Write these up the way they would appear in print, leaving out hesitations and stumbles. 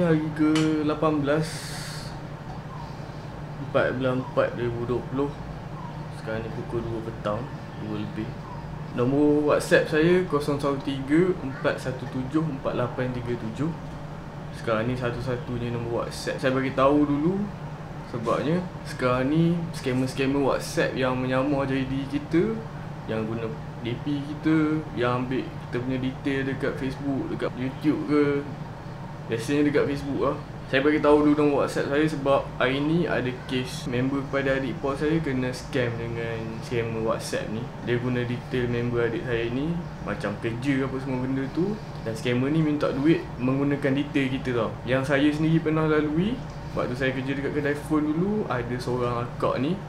hari ke-18 bulan 4 2020. Sekarang ni pukul 2 petang, 2 lebih. Nombor WhatsApp saya 013-417-4837. Sekarang ni satu-satunya nombor WhatsApp saya bagi tahu dulu. Sebabnya sekarang ni scammer-scammer WhatsApp yang menyamar jadi diri kita, yang guna DP kita, yang ambil kita punya detail dekat Facebook, dekat YouTube ke, biasanya dekat Facebook lah. Saya bagi tahu dulu nombor WhatsApp saya sebab hari ni ada kes member kepada adik ipar saya kena scam dengan scammer WhatsApp ni. Dia guna detail member adik saya ni, macam kerja apa semua benda tu, dan scammer ni minta duit menggunakan detail kita tau. Yang saya sendiri pernah lalui waktu saya kerja dekat kedai phone dulu. Ada seorang akak ni,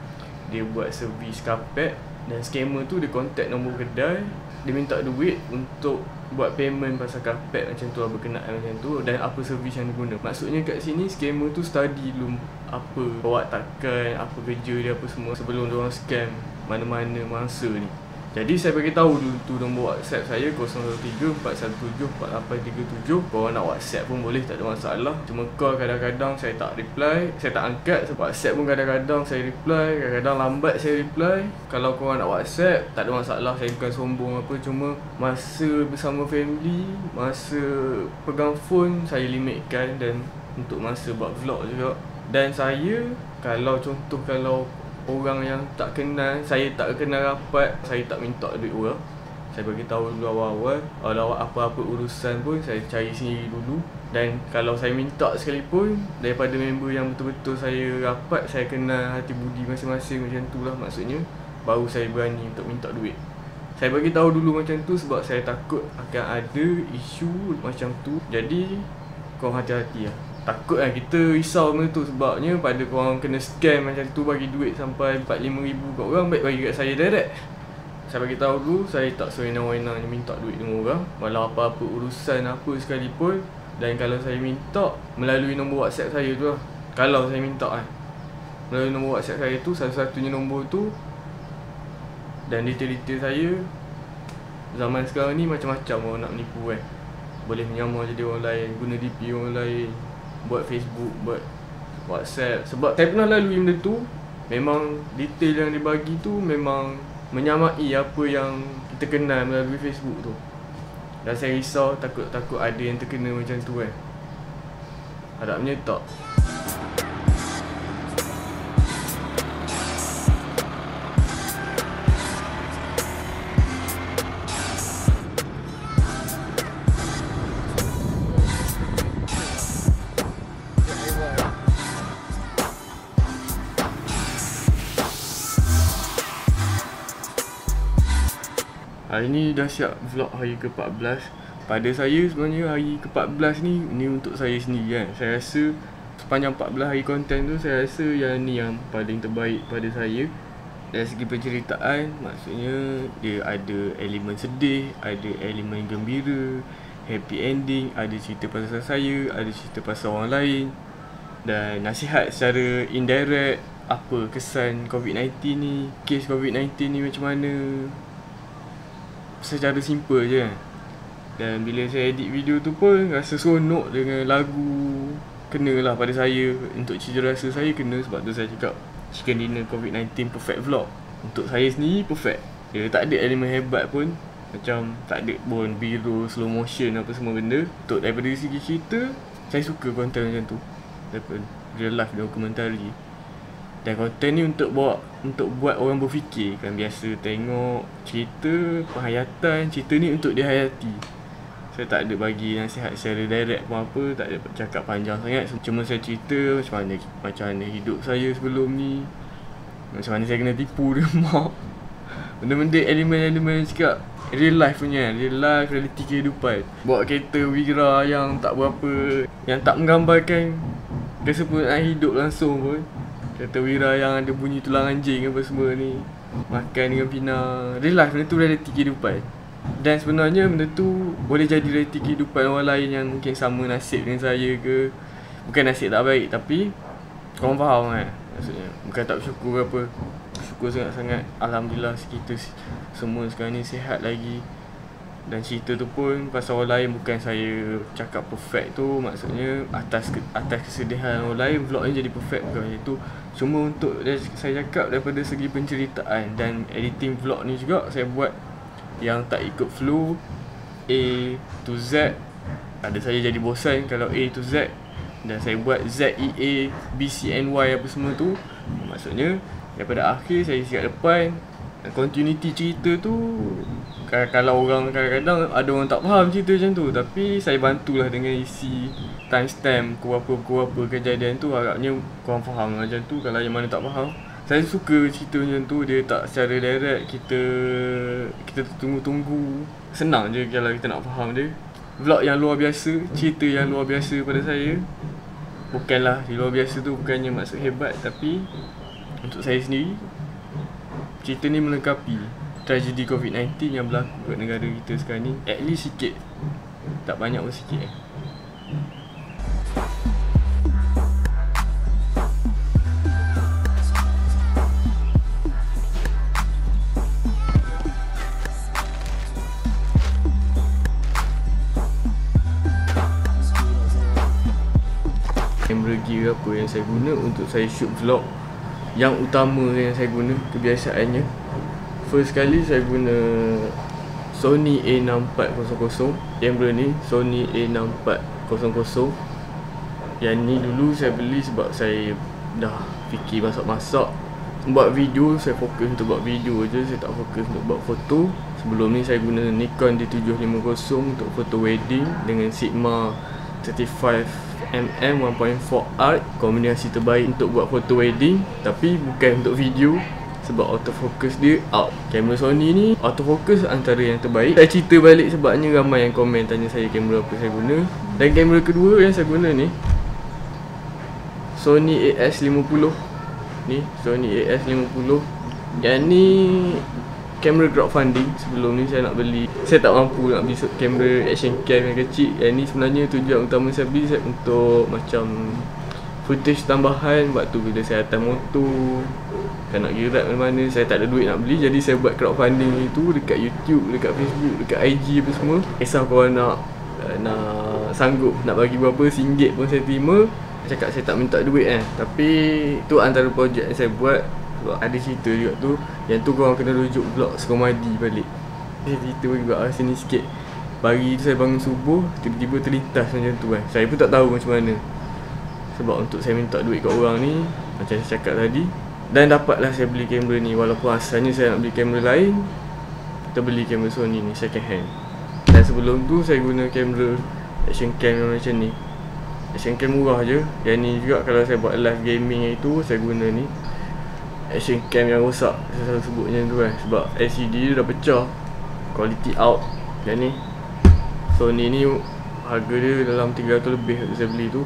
dia buat servis karpet, dan scammer tu dia contact nombor kedai. Dia minta duit untuk buat payment pasal karpet macam tu, berkenaan macam tu, dan apa servis yang dia guna. Maksudnya kat sini scammer tu study dulu apa perwatakan, apa kerja dia, apa semua sebelum dia orang scam mana-mana mangsa ni. Jadi saya bagi tahu dulu tu nombor WhatsApp saya 013-417-4837. Korang nak WhatsApp pun boleh, tak ada masalah. Cuma call kadang-kadang saya tak reply, saya tak angkat. WhatsApp pun kadang-kadang saya reply, kadang-kadang lambat saya reply. Kalau korang nak WhatsApp, tak ada masalah. Saya bukan sombong apa, cuma masa bersama family, masa pegang phone saya limitkan, dan untuk masa buat vlog juga. Dan saya, kalau orang yang tak kenal, saya tak kenal rapat, saya tak minta duit orang. Saya bagi tahu dulu awal-awal. Kalau apa-apa urusan pun saya cari sendiri dulu. Dan kalau saya minta sekalipun daripada member yang betul-betul saya rapat, saya kenal hati budi masing-masing, macam tu lah maksudnya, baru saya berani untuk minta duit. Saya bagi tahu dulu macam tu sebab saya takut akan ada isu macam tu. Jadi korang hati-hati lah. Takut lah kita risau benda tu, sebabnya pada korang kena scam macam tu, bagi duit sampai 4-5 ribu kat orang, baik bagi kat saya direct. Saya bagi tahu dulu, saya tak sewenang-wenangnya minta duit dengan orang, walau apa-apa urusan apa sekalipun. Dan kalau saya minta melalui nombor WhatsApp saya tu lah, kalau saya minta melalui nombor WhatsApp saya tu, satu-satunya nombor tu. Dan detail-detail saya zaman sekarang ni macam-macam orang nak menipu kan. Boleh menyamar jadi orang lain, guna DP orang lain, buat Facebook, buat WhatsApp. Sebab saya pernah lalui benda tu. Memang detail yang dibagi tu memang menyamai apa yang kita kenal melalui Facebook tu. Dan saya risau, takut ada yang terkena macam tu kan. Harapnya tak. Hari ni dah siap vlog hari ke-14. Pada saya sebenarnya hari ke-14 ni untuk saya sendiri kan. Saya rasa sepanjang 14 hari konten tu, saya rasa yang ni yang paling terbaik pada saya. Dari segi penceritaan, maksudnya dia ada elemen sedih, ada elemen gembira, happy ending, ada cerita pasal saya, ada cerita pasal orang lain, dan nasihat secara indirect, apa kesan COVID-19 ni, kes COVID-19 ni macam mana, secara simple je kan. Dan bila saya edit video tu pun rasa seronok dengan lagu, kenalah pada saya. Untuk cita rasa saya kena, sebab tu saya cakap Chicken Dinner COVID-19 perfect vlog. Untuk saya sendiri perfect. Dia tak ada elemen hebat pun, macam tak ada pun biru, slow motion apa semua benda. Untuk daripada segi cerita, saya suka konten macam tu, daripada real life dokumentari. Dan konten ni untuk buat orang berfikir kan. Biasa tengok cerita penghayatan, cerita ni untuk dihayati. Saya tak ada bagi nasihat secara direct pun apa, tak ada cakap panjang sangat. Cuma saya cerita macam mana hidup saya sebelum ni, macam mana saya kena tipu dia mak. Benda-benda elemen-elemen cakap real life punya, real life, realiti kehidupan. Bawa kereta Wira yang tak berapa, yang tak menggambarkan kesempurnaan hidup langsung pun. Kereta Wira yang ada bunyi tulang anjing apa semua ni, makan dengan Pina. Real life, benda tu realiti kehidupan. Dan sebenarnya benda tu boleh jadi realiti kehidupan orang lain yang mungkin sama nasib dengan saya ke. Bukan nasib tak baik, tapi korang faham kan maksudnya. Bukan tak bersyukur ke apa. Bersyukur sangat-sangat. Alhamdulillah kita semua sekarang ni sihat lagi. Dan cerita tu pun pasal orang lain, bukan saya cakap perfect tu. Maksudnya atas kesedihan orang lain, vlog ni jadi perfect bukan macam tu. Cuma untuk saya cakap daripada segi penceritaan dan editing vlog ni juga, saya buat yang tak ikut flow A to Z. Ada saya jadi bosan kalau A to Z, dan saya buat Z, E, A, B, C, N, Y apa semua tu. Maksudnya daripada akhir saya isi kat depan. Continuity cerita tu, kalau orang kadang-kadang ada orang tak faham cerita macam tu, tapi saya bantulah dengan isi timestamp apa kejadian tu. Agaknya korang faham macam tu. Kalau yang mana tak faham, saya suka cerita macam tu. Dia tak secara direct, kita tunggu-tunggu. Senang je kalau kita nak faham dia. Vlog yang luar biasa, cerita yang luar biasa pada saya. Bukanlah luar biasa tu bukannya maksud hebat, tapi untuk saya sendiri, cerita ni melengkapi tragedi COVID-19 yang berlaku kat negara kita sekarang ni. At least sikit, tak banyak pun sikit Kamera gear apa yang saya guna untuk saya shoot vlog. Yang utama yang saya guna, kebiasaannya, first kali saya guna Sony A6400. Kamera ni Sony A6400. Yang ni dulu saya beli sebab saya dah fikir masak-masak. Buat video, saya fokus untuk buat video je, saya tak fokus untuk buat foto. Sebelum ni saya guna Nikon D750 untuk foto wedding dengan Sigma 35mm 1.4 art, kombinasi terbaik untuk buat foto wedding, tapi bukan untuk video sebab autofocus dia out. Kamera Sony ni autofocus antara yang terbaik. Saya cerita balik sebabnya ramai yang komen tanya saya kamera apa saya guna. Dan kamera kedua yang saya guna ni Sony AS50. Ni Sony AS50. Yang ni kamera crowdfunding. Sebelum ni saya nak beli, saya tak mampu nak beli kamera action cam yang kecil. Yang ni sebenarnya tujuan utama saya beli untuk macam footage tambahan. Waktu bila saya atas motor, kan nak gerak mana-mana, saya tak ada duit nak beli. Jadi saya buat crowdfunding itu dekat YouTube, dekat Facebook, dekat IG apa semua. Kisah korang nak sanggup nak bagi berapa RM1 pun saya terima. Cakap saya tak minta duit tapi tu antara projek yang saya buat. Sebab ada cerita juga tu, yang tu korang kena rujuk vlog Sukamadi balik. Saya cerita juga sini sikit. Pagi tu saya bangun subuh, tiba-tiba terlintas macam tu Saya pun tak tahu macam mana. Sebab untuk saya minta duit kat orang ni, macam saya cakap tadi. Dan dapatlah saya beli kamera ni. Walaupun asalnya saya nak beli kamera lain, kita beli kamera Sony ni second hand. Dan sebelum tu saya guna kamera action cam macam ni. Action cam murah je. Yang ni juga kalau saya buat live gaming itu, saya guna ni action cam yang rosak. Saya selalu sebut macam tu sebab LCD dia dah pecah, quality out. Yang ni Sony ni harga dia dalam 300 lebih waktu saya beli tu.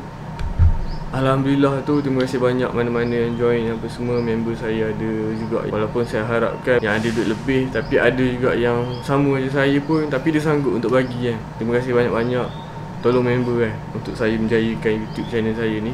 Alhamdulillah tu, terima kasih banyak mana-mana yang join, apa semua member saya ada juga. Walaupun saya harapkan yang ada duit lebih, tapi ada juga yang sama je saya pun, tapi dia sanggup untuk bagi Terima kasih banyak-banyak. Tolong member untuk saya menjayakan YouTube channel saya ni.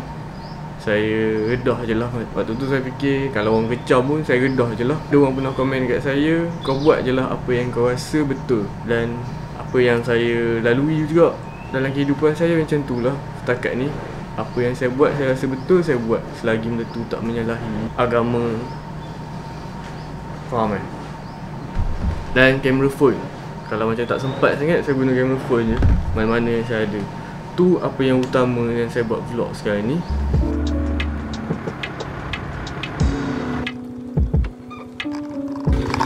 Saya redah je lah. Waktu tu saya fikir kalau orang kecam pun saya redah je lah. Ada orang pernah komen kat saya, kau buat je lah apa yang kau rasa betul. Dan apa yang saya lalui juga dalam kehidupan saya macam tu lah. Setakat ni apa yang saya buat, saya rasa betul, saya buat. Selagi benda tu tak menyalahi agama. Faham Dan kamera phone, kalau macam tak sempat sangat, saya guna kamera phone je mana-mana yang saya ada. Tu apa yang utama yang saya buat vlog sekarang ni.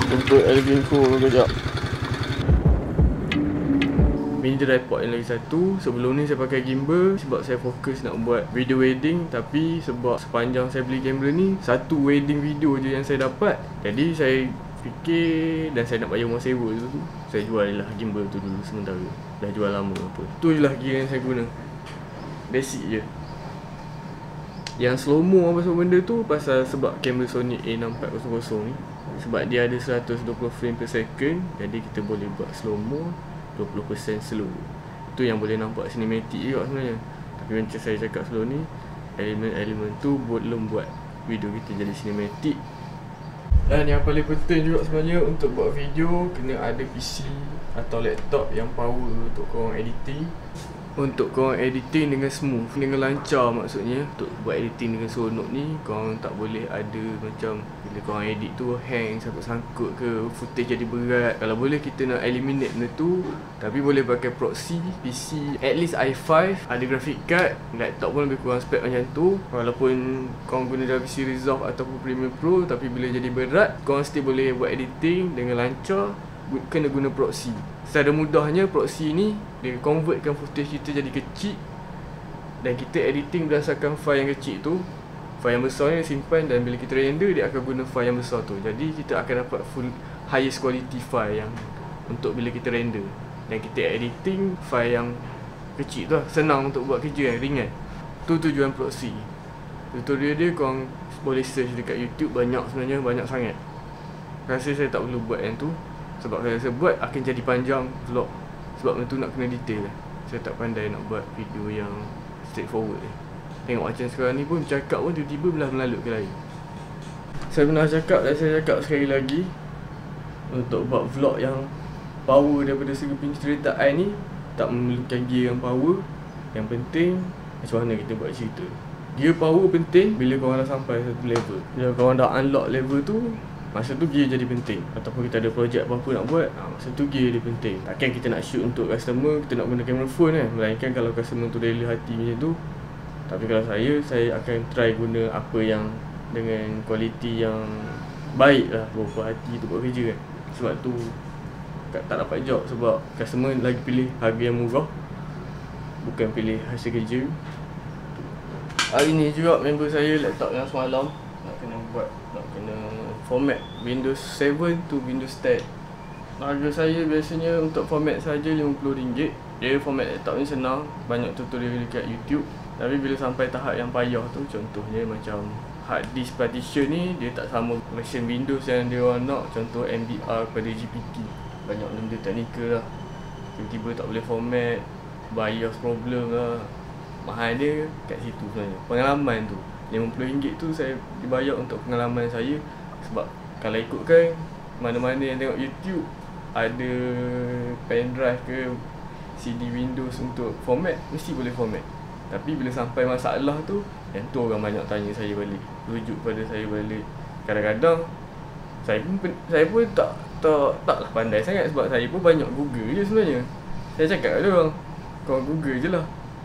Untuk Elvin Pro kejap. Mini tripod yang lagi satu. Sebelum ni saya pakai gimbal sebab saya fokus nak buat video wedding. Tapi sebab sepanjang saya beli kamera ni, satu wedding video je yang saya dapat. Jadi saya fikir, dan saya nak bayar rumah sewa tu, saya jual lah gimbal tu dulu sementara. Dah jual lama apa. Tu je lah gear yang saya guna. Basic je. Yang slow mo apa semua benda tu pasal sebab kamera Sony A6400 ni, sebab dia ada 120 frame per second. Jadi kita boleh buat slow mo 20% slow. Itu yang boleh nampak cinematic juga sebenarnya. Tapi macam saya cakap slow ni, elemen-elemen tu belum buat video kita jadi cinematic. Dan yang paling penting juga sebenarnya untuk buat video, kena ada PC atau laptop yang power untuk korang editing. Untuk korang editing dengan smooth, dengan lancar maksudnya. Untuk buat editing dengan seronok ni, korang tak boleh ada macam bila korang edit tu hang, sangkut-sangkut ke, footage jadi berat. Kalau boleh kita nak eliminate benda tu, tapi boleh pakai proxy, PC, at least i5, ada graphic card, laptop pun lebih kurang spek macam tu. Walaupun korang guna DaVinci Resolve ataupun Premiere Pro, tapi bila jadi berat, korang still boleh buat editing dengan lancar. Kena guna proxy. Secara mudahnya proxy ni dia convertkan footage kita jadi kecil, dan kita editing berdasarkan file yang kecil tu. File yang besar ni simpan, dan bila kita render dia akan guna file yang besar tu. Jadi kita akan dapat full highest quality file yang untuk bila kita render. Dan kita editing file yang kecil tu lah. Senang untuk buat kerja yang ringan. Tu tujuan proxy. Tutorial dia korang boleh search dekat YouTube, banyak sebenarnya, banyak sangat. Rasa saya tak perlu buat yang tu, sebab saya rasa buat akan jadi panjang vlog. Sebab benda tu nak kena detail lah. Saya tak pandai nak buat video yang straightforward ni. Tengok macam sekarang ni pun bercakap pun tiba-tiba belah melalut ke lain. Saya pernah cakap dan saya cakap sekali lagi, untuk buat vlog yang power daripada segi penceritaan ni, tak memerlukan gear yang power. Yang penting macam mana kita buat cerita. Gear power penting bila korang dah sampai satu level. Bila korang dah unlock level tu, masa tu gear jadi penting. Ataupun kita ada projek apa-apa nak buat, masa tu gear dia penting. Takkan kita nak shoot untuk customer, kita nak guna camera phone kan. Melainkan kalau customer tu rela hati macam tu. Tapi kalau saya akan try guna apa yang dengan kualiti yang baik lah, berapa hati tu buat kerja kan. Sebab tu tak dapat job, sebab customer lagi pilih harga yang murah, bukan pilih hasil kerja. Hari ni juga member saya laptop yang semalam nak kena format Windows 7 to Windows 10. Harga saya biasanya untuk format saja RM50. Dia format laptop ni senang, banyak tutorial dekat YouTube. Tapi bila sampai tahap yang payah tu, contohnya macam hard disk partition ni, dia tak sama version Windows yang dia orang nak. Contoh MBR pada GPT, banyak benda teknikal lah. Tiba-tiba tak boleh format, BIOS problem lah. Mahal dia kat situ sebenarnya. Pengalaman tu RM50 tu saya dibayar untuk pengalaman saya. Sebab kalau ikutkan mana-mana yang tengok YouTube, ada pendrive ke CD Windows untuk format, mesti boleh format. Tapi bila sampai masalah tu, yang tu orang banyak tanya saya balik, rujuk pada saya balik. Kadang-kadang saya pun taklah pandai sangat, sebab saya pun banyak Google je sebenarnya. Saya cakap kat orang, kau Google je lah.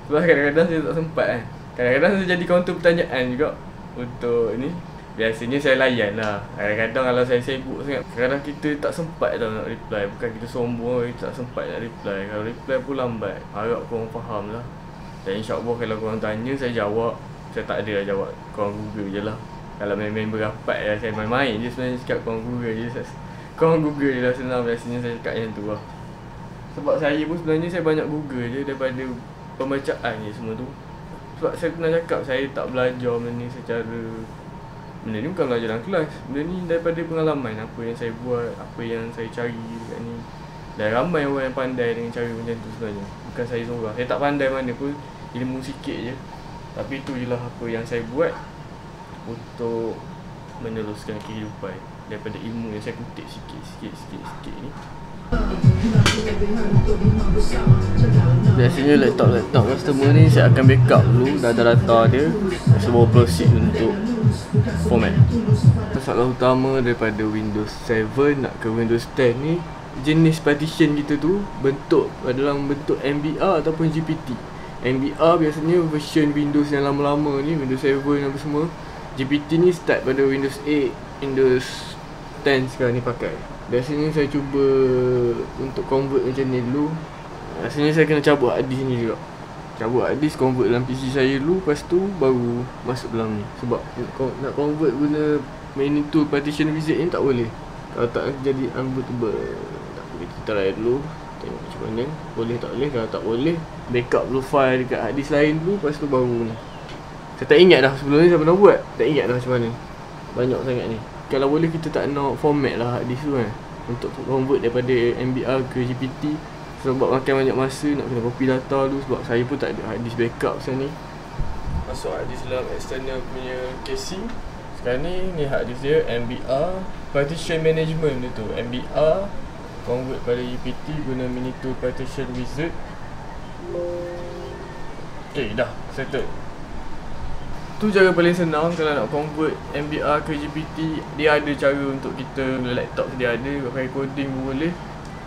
Sebab kadang-kadang saya tak sempat kan. Kadang-kadang saya jadi counter pertanyaan juga untuk ni. Biasanya saya layan lah. Kadang-kadang kalau saya sibuk sangat, kadang kita tak sempat dah nak reply. Bukan kita sombong, kita tak sempat nak reply. Kalau reply pun lambat. Harap korang faham lah. Dan insyaAllah kalau korang tanya, saya jawab. Saya tak ada lah jawab, korang Google je lah. Kalau member rapat lah, saya main-main je sebenarnya cakap korang Google je. Korang Google je lah, senang biasanya saya cakap yang tu lah. Sebab saya pun sebenarnya saya banyak Google je daripada pembacaan je semua tu. Sebab saya pernah cakap, saya tak belajar benda ni secara... Benda ni bukan belajar dalam kelas. Benda ni daripada pengalaman, apa yang saya buat, apa yang saya cari dekat ni. Dan ramai orang yang pandai dengan cara macam tu sebenarnya. Bukan saya seorang. Saya tak pandai mana pun, ilmu sikit je. Tapi tu je lah apa yang saya buat untuk meneruskan kehidupan daripada ilmu yang saya kutip sikit ni. Biasanya laptop customer ni saya akan backup dulu data-data dia sebelum proceed untuk format. Masalah utama daripada Windows 7 nak ke Windows 10 ni, jenis partition kita tu dalam bentuk MBR ataupun GPT. MBR biasanya version Windows yang lama-lama ni, Windows 7 apa semua. GPT ni start pada Windows 8, Windows 10 sekarang ni pakai. Biasanya saya cuba untuk convert macam ni dulu. Rasanya saya kena cabut hard disk ni juga. Cabut hard disk, convert dalam PC saya dulu, lepas tu baru masuk dalam ni. Sebab nak convert guna main tool partition wizard ni tak boleh. Kalau tak jadi unbootable. Tak boleh, kita try dulu. Tengok macam mana, boleh tak boleh. Kalau tak boleh, backup dulu file dekat hard disk lain dulu, lepas tu baru ni. Saya tak ingat dah sebelum ni saya pernah buat. Tak ingat dah macam mana. Banyak sangat ni. Kalau boleh kita tak nak format lah hard disk tu kan, untuk convert daripada MBR ke GPT. Sebab makan banyak masa, nak kena copy data dulu. Sebab saya pun tak ada hard disk backup sekarang ni. Masuk hard disk dalam external punya casing. Sekarang ni hard disk dia MBR partition management dia tu. MBR convert pada GPT guna mini tool partition wizard. Okay, dah settle. Tu cara paling senang kalau nak convert MBR ke GPT. Dia ada cara untuk kita, laptop dia ada, pakai coding pun boleh.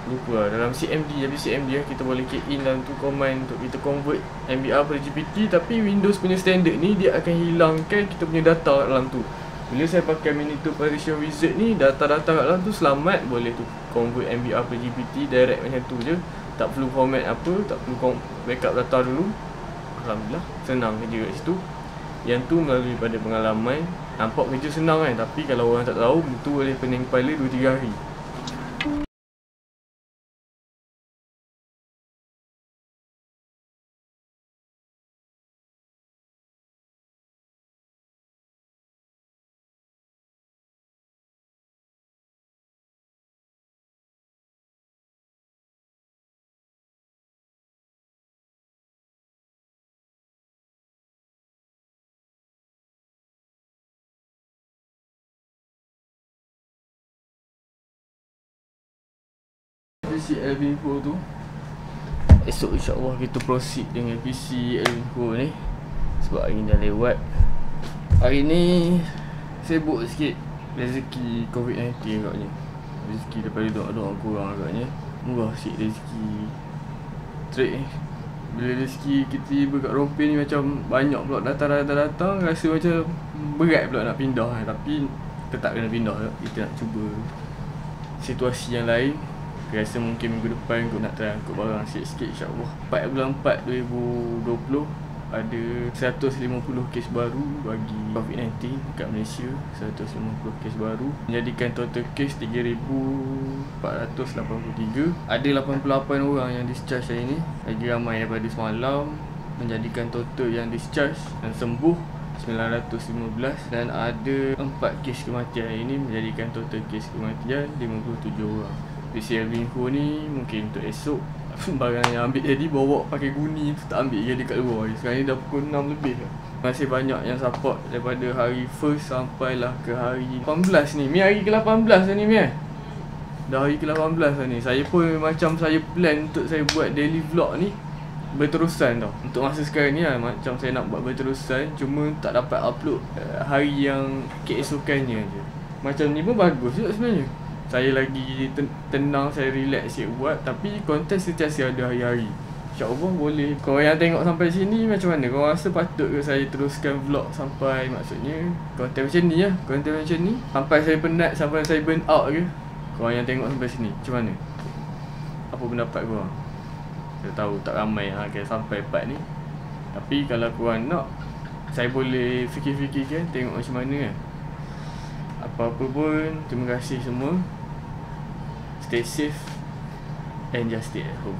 Lupa lah, dalam CMD, tapi CMD kita boleh key in dalam tu command untuk kita convert MBR pada GPT. Tapi Windows punya standard ni dia akan hilangkan kita punya data kat dalam tu. Bila saya pakai mini tool partition wizard ni, data-data kat dalam tu selamat, boleh tu convert MBR pada GPT direct macam tu je. Tak perlu format apa, tak perlu backup data dulu. Alhamdulillah, senang kerja kat situ. Yang tu melalui pada pengalaman. Nampak kerja senang kan, tapi kalau orang tak tahu, tu boleh pening kepala 2-3 hari. PC Elvinco tu. Esok insyaAllah kita proceed dengan PC Elvinco ni. Sebab hari ni dah lewat. Hari ni sibuk sikit. Rezeki COVID-19 agaknya. Rezeki daripada doa-doa korang agaknya. Murah sikit rezeki trade ni. Bila rezeki kita tiba kat rompi ni macam banyak pula datang. Rasa macam berat pula nak pindah. Tapi kita tak kena pindah. Kita nak cuba situasi yang lain. Rasa mungkin minggu depan aku nak try angkut barang sikit-sikit insyaAllah. 4 bulan 4 2020 ada 150 kes baru bagi COVID-19 kat Malaysia. 150 kes baru menjadikan total kes 3,483. Ada 88 orang yang discharge hari ni, lagi ramai daripada semalam, menjadikan total yang discharge dan sembuh 915. Dan ada 4 kes kematian hari ni, menjadikan total kes kematian 57 orang. PC Elvinco ni mungkin untuk esok. Barang yang ambil jadi bawa pakai guni tu, tak ambil jadi kat luar. Sekarang ni dah pukul 6 lebih lah. Masih banyak yang support daripada hari first sampailah ke hari 18 ni. Mi hari ke-18 dah ni Mi. Dah hari ke-18 dah ni. Saya pun macam saya plan untuk saya buat daily vlog ni berterusan tau. Untuk masa sekarang ni lah, macam saya nak buat berterusan, cuma tak dapat upload hari yang keesokannya je. Macam ni pun bagus juga sebenarnya. Saya lagi tenang, saya relax sikit buat. Tapi konten sentiasa ada hari-hari. InsyaAllah boleh. Korang yang tengok sampai sini macam mana? Korang rasa patut ke saya teruskan vlog sampai, maksudnya konten macam ni lah, konten macam ni sampai saya penat, sampai saya burn out ke? Korang yang tengok sampai sini macam mana? Apa pendapat korang? Saya tahu tak ramai yang akan sampai part ni. Tapi kalau korang nak, saya boleh fikir-fikirkan, tengok macam mana kan. Apa-apa pun, terima kasih semua. Stay safe and just stay at home.